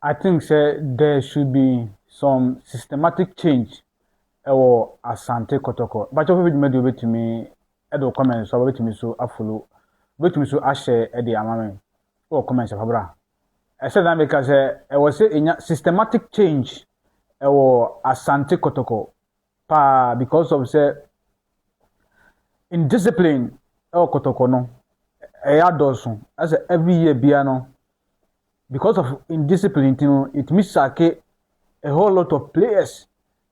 I think say there should be some systematic change ɛwɔ Asante Kotoko. But you will do it to me. Edo comments so wait me so afolo. Wait me so ashare the amame. Or comments abra. I said that because I was say in systematic change ɛwɔ Asante Kotoko. Pa because of say indiscipline ɛwɔ Kotoko no. Ɛyɛ adɔso. As every year biano. Because of indiscipline, it means a whole lot of players.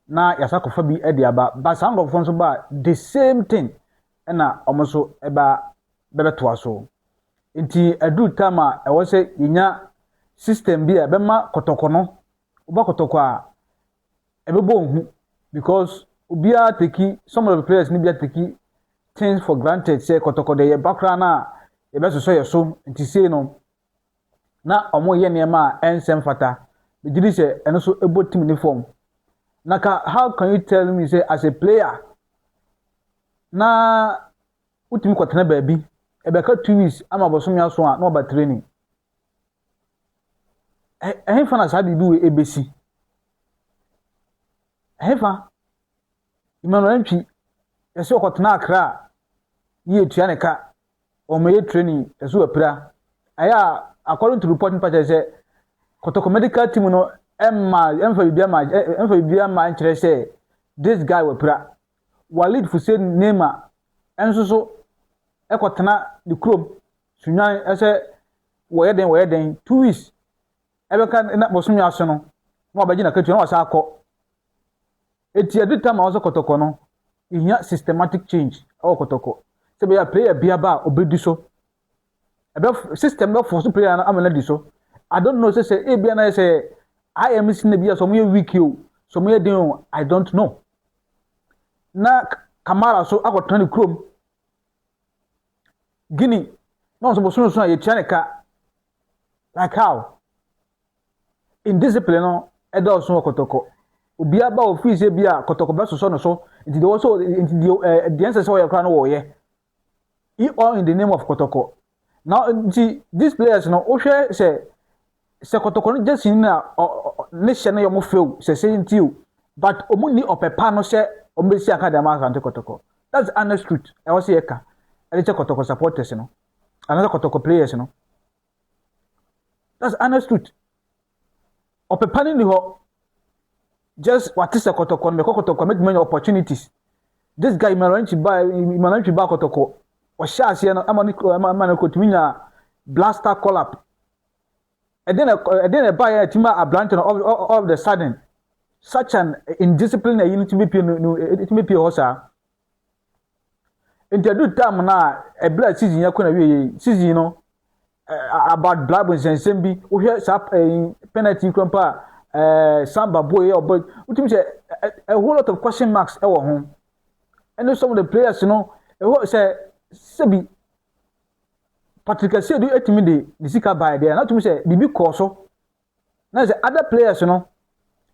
Now, Yasako be Ediaba, but some of them about the same thing. And now, almost about better to us. Inti a do tama, I was say, in ya system be a bema kotokono, uba kotokwa, ebebo, because ubia teki, some of the players need teki things for granted, say kotoko de background, you better say so, inti say no. Na omo ye niema ensem fata be didi se eno so ebo team uniform naka how can you tell me say as a player na utimi kwatena baabi e be ka 2 weeks ama bosom ya so a na oba training fa na sa bibi we ebesi fa Emmanuel ntwi yesi okwatena akra ye tua ne ka o me training yeso apira aya according to reporting page say Kotoko medical team no emfa bibia ma nkyere say this guy we pra Walid Hussein Nema enso so ekotena the club sunyan ese wo den 2 weeks ebeka na bosom yaso no na obaji na katu na wasa akọ eti edita ma ozo Kotoko no ihia systematic change o Kotoko se be ya player bia ba obedi so system be force player na amana di so I don't know say e bia na say I am missing bia so mo week you so mo den I don't know na Kamara so akotana ni chrome Guinea no so boso so ye tianeka like how indiscipline no e do so Kotoko obi aba office bia Kotoko be so no so it dey also the answer say we kra no wo ye all in the name of Kotoko. Now, these players, no, Osha say, Kotoko just in a nation, you move feel, saying to you, but Omuni of a panel say, Ombesi Academy Asante Kotoko. That's honest truth. I was here, a little Kotoko supporters, you know, another Kotoko players, you know. That's honest truth. Of a panel, just what is a Kotoko, make Kotoko make many opportunities. This guy, Maranchi by Kotoko. Washas here no amani kotuminya blaster call up and then a buyer tima a blank all of the sudden such an indiscipline unit me it may be hosa into do time na a blood season yakuna we season you know about blood and sembi we hear sap penalty crumpa samba boy or boy ultimately a whole lot of question marks e wo ho and some of the players you know say Sebi Patrick said you etimi the sika by there not to say bibi koso na say other players you know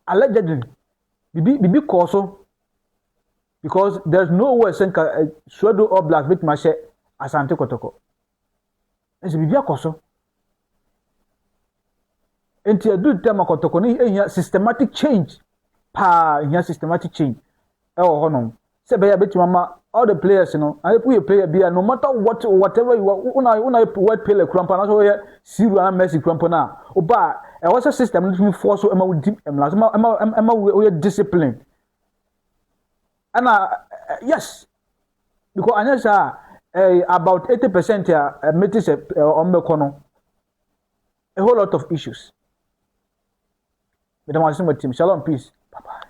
allegedly bibi koso because there's no way senka Swedo or Black bit mashe Asante Kotoko and say bibi koso enti adu tema Kotoko ni ehia systematic change systematic change e wo hono se be ya beti mama all the players you know and if player be no matter whatever you una what play crampa na so here Siru and Messi crampa na oba e was a system that force so ema deep ema we discipline and yes because anasa about 80% here metis on me kono a whole lot of issues with the team. Shalom, peace, bye bye.